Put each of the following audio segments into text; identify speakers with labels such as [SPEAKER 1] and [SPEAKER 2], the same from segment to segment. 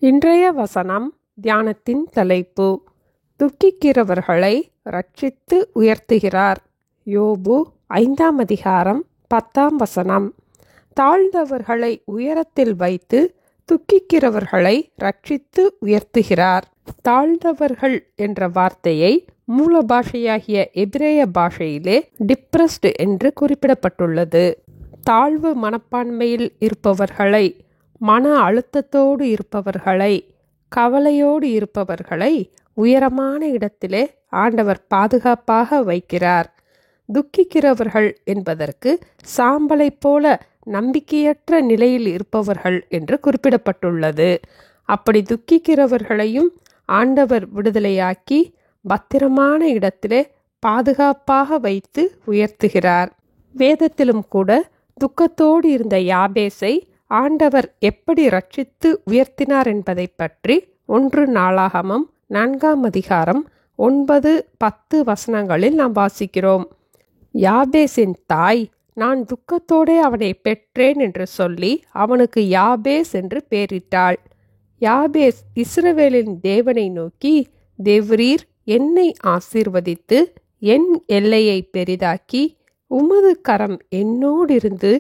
[SPEAKER 1] இன்றைய வசனம் தியானத்தின் தலைப்பு துக்கிக்கிறவர்களை ரட்சித்து உயர்த்துகிறார். யோபு 5ஆம் அதிகாரம் 10ஆம் வசனம். தாழ்ந்தவர்களை உயரத்தில் வைத்து துக்கிக்கிறவர்களை ரட்சித்து உயர்த்துகிறார். தாழ்ந்தவர்கள் என்ற வார்த்தையை மூல பாஷையாகிய எபிரேய பாஷையிலே டிப்ரஸ்டு என்று குறிப்பிடப்பட்டுள்ளது. தாழ்வு மனப்பான்மையில் இருப்பவர்களை, மன அழுத்தத்தோடு இருப்பவர்களை, கவலையோடு இருப்பவர்களை உயரமான இடத்திலே ஆண்டவர் பாதுகாப்பாக வைக்கிறார். துக்கிக்கிறவர்கள் என்பதற்கு சாம்பலை போல நம்பிக்கையற்ற நிலையில் இருப்பவர்கள் என்று குறிப்பிடப்பட்டுள்ளது. அப்படி துக்கிக்கிறவர்களையும் ஆண்டவர் விடுதலையாக்கி பத்திரமான இடத்திலே பாதுகாப்பாக வைத்து உயர்த்துகிறார். வேதத்திலும் கூட துக்கத்தோடு இருந்த யாபேசை ஆண்டவர் எப்படி ரட்சித்து உயர்த்தினார் என்பதை பற்றி 1 நாளாகமம் 4ஆம் அதிகாரம் 9-10 வசனங்களில் நாம் வாசிக்கிறோம். யாபேசின் தாய், நான் துக்கத்தோடே அவனை பெற்றேன் என்று சொல்லி அவனுக்கு யாபேஸ் என்று பெயரிட்டாள். யாபேஸ் இஸ்ரவேலின் தேவனை நோக்கி, தேவரீர் என்னை ஆசீர்வதித்து என் எல்லையை பெரிதாக்கி உமது கரம் என்னோடிருந்து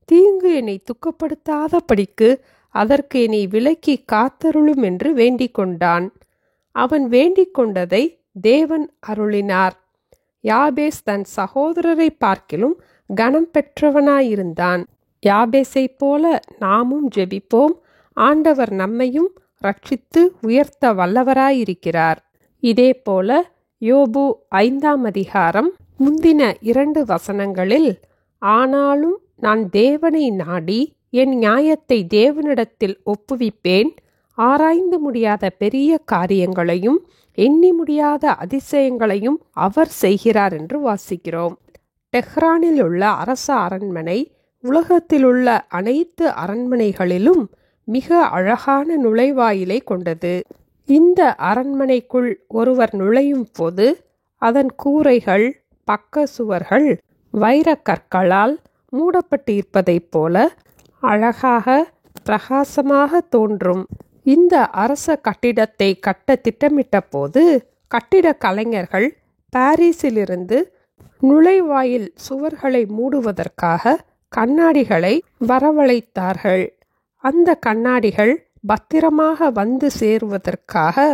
[SPEAKER 1] தீங்கு என்னை துக்கப்படுத்தாதபடிக்கு அதற்கு என்னை விலக்கி காத்தருளும் என்று வேண்டிக் கொண்டான். அவன் வேண்டிக் கொண்டதை தேவன் அருளினார். யாபேஸ் தன் சகோதரரை பார்க்கிலும் கனம் பெற்றவனாயிருந்தான். யாபேசை போல நாமும் ஜெபிப்போம். ஆண்டவர் நம்மையும் ரட்சித்து உயர்த்த வல்லவராயிருக்கிறார். இதே போல யோபு 5ஆம் அதிகாரம் முந்தின 2 வசனங்களில், ஆனாலும் நான் தேவனை நாடி என் நியாயத்தை தேவனிடத்தில் ஒப்புவிப்பேன், ஆராய்ந்து முடியாத பெரிய காரியங்களையும் எண்ணி முடியாத அதிசயங்களையும் அவர் செய்கிறார் என்று வாசிக்கிறோம். டெஹ்ரானில் உள்ள அரச அரண்மனை உலகத்திலுள்ள அனைத்து அரண்மனைகளிலும் மிக அழகான நுழைவாயிலை கொண்டது. இந்த அரண்மனைக்குள் ஒருவர் நுழையும் போது அதன் கூரைகள், பக்க சுவர்கள் வைரக்கற்களால் மூடப்பட்டு இருப்பதைப் போல அழகாக பிரகாசமாக தோன்றும். இந்த அரச கட்டிடத்தை கட்ட திட்டமிட்ட போது கட்டிட கலைஞர்கள் பாரிஸிலிருந்து நுழைவாயில் சுவர்களை மூடுவதற்காக கண்ணாடிகளை வரவழைத்தார்கள். அந்த கண்ணாடிகள் பத்திரமாக வந்து சேருவதற்காக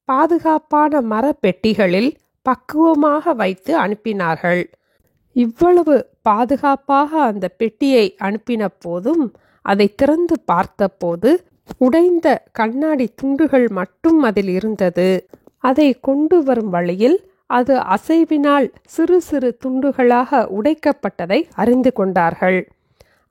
[SPEAKER 1] பாதுகாப்பான மரப்பெட்டிகளில் பக்குவமாக வைத்து அனுப்பினார்கள். இவ்வளவு பாதுகாப்பாக அந்த பெட்டியை அனுப்பின போதும் அதை திறந்து பார்த்தபோது உடைந்த கண்ணாடி துண்டுகள் மட்டும் அதில் இருந்தது. அதை கொண்டு வரும் வழியில் அது அசைவினால் சிறு சிறு துண்டுகளாக உடைக்கப்பட்டதை அறிந்து கொண்டார்கள்.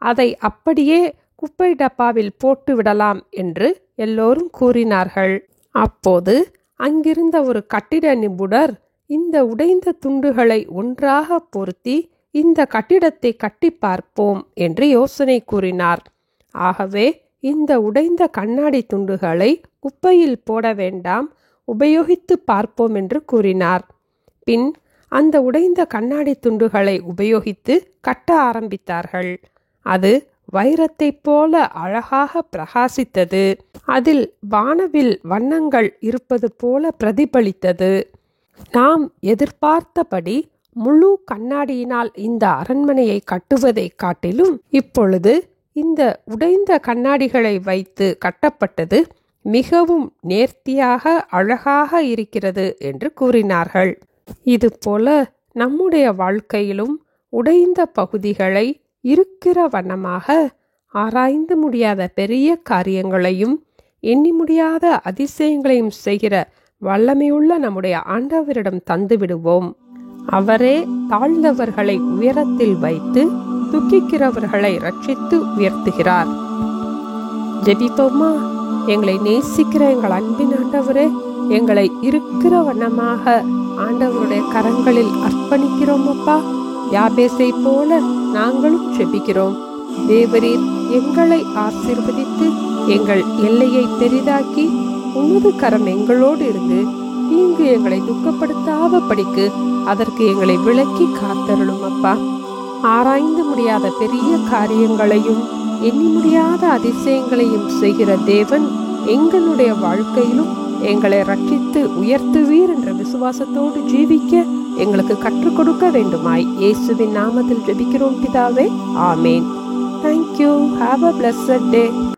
[SPEAKER 1] அதை அப்படியே குப்பை டப்பாவில் போட்டு விடலாம் என்று எல்லோரும் கூறினார்கள். அப்போது அங்கிருந்த ஒரு கட்டிட நிபுணர், இந்த உடைந்த துண்டுகளை ஒன்றாக பொருத்தி இந்த கட்டிடத்தை கட்டி பார்ப்போம் என்று யோசனை கூறினார். ஆகவே இந்த உடைந்த கண்ணாடி துண்டுகளை குப்பையில் போட வேண்டாம், உபயோகித்து பார்ப்போம் என்று கூறினார். பின் அந்த உடைந்த கண்ணாடி துண்டுகளை உபயோகித்து கட்ட ஆரம்பித்தார்கள். அது வைரத்தைப் போல அழகாக பிரகாசித்தது. அதில் வானவில் வண்ணங்கள் இருப்பது போல பிரதிபலித்தது. நாம் எதிர்பார்த்தபடி முழு கண்ணாடியினால் இந்த அரண்மனையை கட்டுவதை காட்டிலும் இப்பொழுது இந்த உடைந்த கண்ணாடிகளை வைத்து கட்டப்பட்டது மிகவும் நேர்த்தியாக அழகாக இருக்கிறது என்று கூறினார்கள். இதுபோல நம்முடைய வாழ்க்கையிலும் உடைந்த பகுதிகளை இருக்கிற வண்ணமாக, ஆராய்ந்து முடியாத பெரிய காரியங்களையும் எண்ணி முடியாத அதிசயங்களையும் செய்கிற வல்லமையுள்ள நம்முடைய ஆண்டவரிடம் தந்து விடுவோம். அவரே தாழ்ந்தவர்களை உயரத்தில் வைத்து துக்கிக்கிறவர்களை ரட்சித்து உயர்த்துகிறார். ஜெபிப்போமா? எங்களை நேசிக்கிற எங்கள் அன்பின் ஆண்டவரே, எங்களை இருக்கிற வண்ணமாக ஆண்டவருடைய கரங்களில் அர்ப்பணிக்கிறோம் அப்பா. யாபேசை போல நாங்களும் ஜெபிக்கிறோம். தேவரீர் எங்களை ஆசீர்வதித்து எங்கள் எல்லையை பெரிதாக்கி உமது கரம் எங்களோடு இருந்து தீங்கு எங்களை துக்கப்படுத்தாதபடிக்கு அதற்கு எங்களை விலக்கி காத்தருளும் அப்பா. ஆராய்ந்து முடியாத பெரிய காரியங்களையும் எண்ணி முடியாத அதிசயங்களையும் செய்கிற தேவன் எங்களுடைய வாழ்க்கையிலும் எங்களை ரட்சித்து உயர்த்துவீர் என்ற விசுவாசத்தோடு ஜீவிக்க எங்களுக்கு கற்றுக் கொடுக்க வேண்டுமாய் இயேசுவின் நாமத்தில் ஜெபிக்கிறோம் பிதாவே. ஆமேன். Thank you. Have a blessed day.